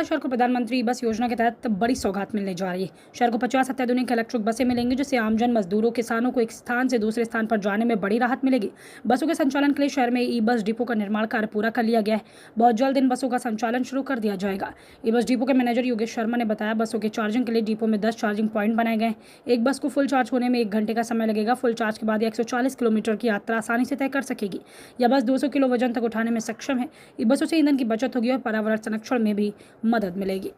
भिलवाड़ा शहर को प्रधानमंत्री ई बस योजना के तहत बड़ी सौगात मिलने जा रही है। शहर को 50 अत्याधुनिक इलेक्ट्रिक बसें मिलेंगी, जिससे आमजन, मजदूरों, किसानों को एक स्थान से दूसरे स्थान पर जाने में बड़ी राहत मिलेगी। बसों के संचालन के लिए शहर में ई बस डिपो का निर्माण कार्य पूरा कर लिया गया है। बहुत जल्द इन बसों का संचालन शुरू कर दिया जाएगा। ई बस डिपो के मैनेजर योगेश शर्मा ने बताया, बसों के चार्जिंग के लिए डिपो में 10 चार्जिंग पॉइंट बनाए गए हैं। एक बस को फुल चार्ज होने में 1 घंटे का समय लगेगा। फुल चार्ज के बाद 140 किलोमीटर की यात्रा आसानी से तय कर सकेगी। यह बस 200 किलो वजन तक उठाने में सक्षम है। ई बसों से ईंधन की बचत होगी और पर्यावरण संरक्षण में भी मदद मिलेगी।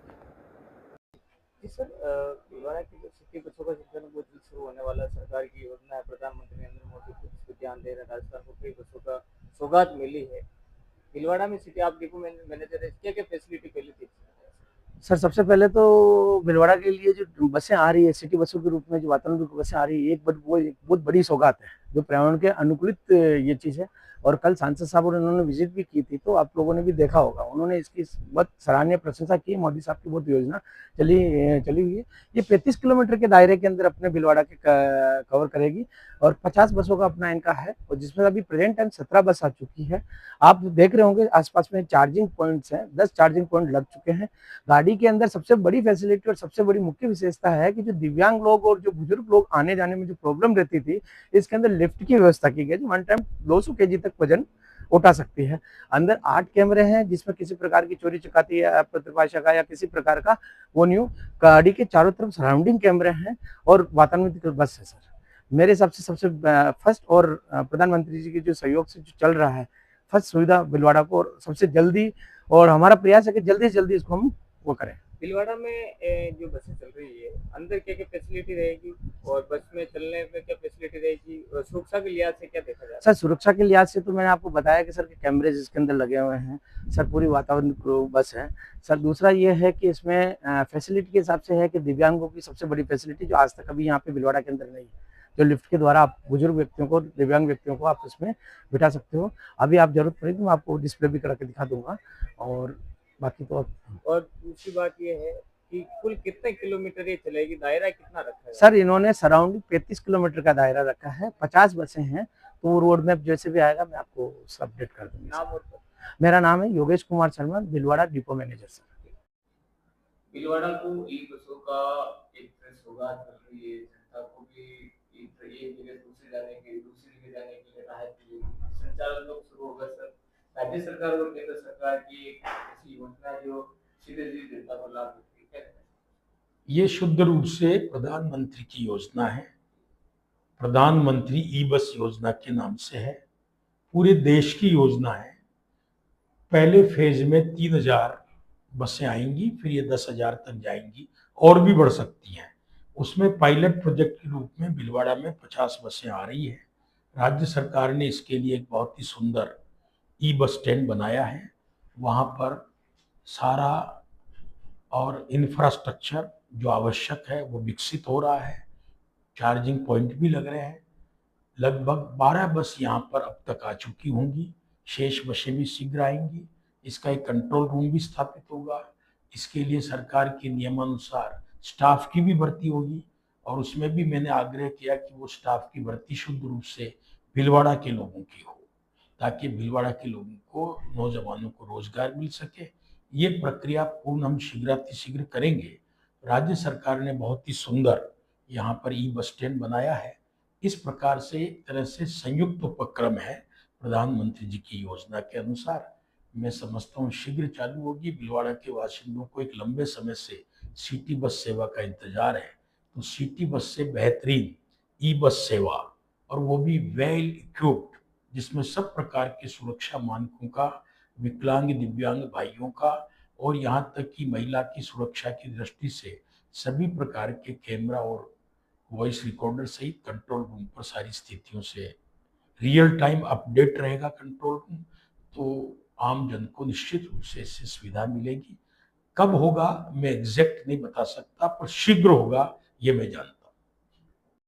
जी सर, भिलवाड़ा की जो सिटी बसों का संचालन बहुत जल्द शुरू होने वाला है। सरकार की योजना है, प्रधानमंत्री नरेंद्र मोदी खुद इस पर ध्यान दे रहे हैं। राजस्थान को कई बसों का सौगात मिली है। भिलवाड़ा में सिटी आप डिपो मैनेजर है, क्या क्या फैसिलिटी पहले थी? सर, सबसे पहले तो भिलवाड़ा के लिए जो बसें आ रही है सिटी बसों के रूप में, जो वातानुकूलित बसें आ रही है, वो एक बहुत बड़ी सौगात है, जो पर्यावरण के अनुकूलित ये चीज़ है। और कल सांसद साहब और उन्होंने विजिट भी की थी, तो आप लोगों ने भी देखा होगा, उन्होंने इसकी बहुत सराहनीय प्रशंसा की। मोदी साहब की बहुत योजना चली हुई है। ये 35 किलोमीटर के दायरे के अंदर अपने भिलवाड़ा के कवर करेगी और 50 बसों का अपना इनका है, और जिसमें अभी प्रेजेंट टाइम 17 बस आ चुकी है। आप देख रहे होंगे आसपास में चार्जिंग पॉइंट्स हैं, 10 चार्जिंग पॉइंट लग चुके हैं। गाड़ी के अंदर सबसे बड़ी फैसिलिटी और सबसे बड़ी मुख्य विशेषता है कि जो दिव्यांग लोग और जो बुजुर्ग लोग आने जाने में जो प्रॉब्लम रहती थी, इसके अंदर लिफ्ट की व्यवस्था की गई, जो वन टाइम 200 केजी तक वजन उठा सकती है। अंदर 8 कैमरे हैं, जिसमें किसी प्रकार की चोरी चकाती या प्रतिभाषा का या किसी प्रकार का वो नहीं हो। गाड़ी के चारों तरफ सराउंडिंग कैमरे हैं और वातानुकूलित बस है। सर, मेरे हिसाब से सबसे फर्स्ट और प्रधानमंत्री जी के जो सहयोग से जो चल रहा है, फर्स्ट सुविधा भिलवाड़ा को, और सबसे जल्दी, और हमारा प्रयास है कि जल्दी से जल्दी इसको हम वो करें। भिलवाड़ा में जो बसें चल रही है, अंदर क्या क्या फैसिलिटी रहेगी और बस में चलने में क्या फैसिलिटी रहेगी, और सुरक्षा के लिहाज से क्या देखा जाए? सर, सुरक्षा के लिहाज से तो मैंने आपको बताया कि सर, के कैमरेज इसके अंदर लगे हुए हैं। सर, पूरी वातावरण बस है। सर, दूसरा ये है कि इसमें फैसिलिटी के हिसाब से है कि दिव्यांगों की सबसे बड़ी फैसिलिटी जो आज तक अभी यहाँ पे भिलवाड़ा के अंदर नहीं है, जो लिफ्ट के द्वारा आप बुजुर्ग व्यक्तियों को, दिव्यांग व्यक्तियों को आप इसमें बिठा सकते हो। अभी आप जरूरत पड़ेगी तो मैं आपको डिस्प्ले भी करा के दिखा दूंगा। और बाकी तो और दूसरी बात ये है कि कुल कितने किलोमीटर ये चलेगी, दायरा कितना रखा है? सर, इन्होंने सराउंडिंग 35 किलोमीटर का दायरा रखा है, 50 बसें हैं। तो रोड मैप जैसे भी आएगा मैं आपको उसका अपडेट कर दूंगा। नाम और मेरा नाम है Yogesh Kumar Sharma, Bhilwara depot manager. Sir, Bhilwara को ई बसों का एक सौगात मिल रही है। जनता को भी एक जगह दूसरी जगह जाने के लिए राहत मिलेगी। संचालन लोग शुरू होगा। सर, राज्य सरकार और केंद्र सरकार की एक ऐसी योजना है जो सीधे सीधे जनता को लाभ देती है। ये शुद्ध रूप से प्रधानमंत्री की योजना है। प्रधानमंत्री ई बस योजना के नाम से है, पूरे देश की योजना है। पहले फेज में 3000 बसें आएंगी, फिर ये 10,000 तक जाएंगी और भी बढ़ सकती हैं। उसमें पायलट प्रोजेक्ट के रूप में भिलवाड़ा में 50 बसें आ रही है। राज्य सरकार ने इसके लिए एक बहुत ही सुंदर ई बस स्टैंड बनाया है। वहाँ पर सारा और इंफ्रास्ट्रक्चर जो आवश्यक है वो विकसित हो रहा है। चार्जिंग पॉइंट भी लग रहे हैं। लगभग 12 बस यहाँ पर अब तक आ चुकी होंगी, शेष बसें भी शीघ्र आएंगी। इसका एक कंट्रोल रूम भी स्थापित होगा। इसके लिए सरकार के नियमानुसार स्टाफ की भी भर्ती होगी, और उसमें भी मैंने आग्रह किया कि वो स्टाफ की भर्ती शुद्ध रूप से भिलवाड़ा के लोगों की हो, ताकि भिलवाड़ा के लोगों को, नौजवानों को रोजगार मिल सके। ये प्रक्रिया पूर्ण हम शीघ्रातिशीघ्र करेंगे। राज्य सरकार ने बहुत ही सुंदर यहाँ पर ई बस स्टैंड बनाया है। इस प्रकार से एक तरह से संयुक्त उपक्रम है प्रधानमंत्री जी की योजना के अनुसार। मैं समझता हूँ शीघ्र चालू होगी। भिलवाड़ा के बाशिंदों को एक लंबे समय से सिटी बस सेवा का इंतजार है, तो सिटी बस से बेहतरीन ई बस सेवा, और वो भी वेल इक्विप्ड, जिसमें सब प्रकार के सुरक्षा मानकों का, विकलांग दिव्यांग भाइयों का, और यहाँ तक कि महिला की सुरक्षा की दृष्टि से सभी प्रकार के कैमरा और वॉइस रिकॉर्डर सहित कंट्रोल रूम पर सारी स्थितियों से रियल टाइम अपडेट रहेगा कंट्रोल रूम। तो आम जन को निश्चित रूप से इससे सुविधा मिलेगी। कब होगा मैं एग्जैक्ट नहीं बता सकता, पर शीघ्र होगा ये मैं जानता हूँ।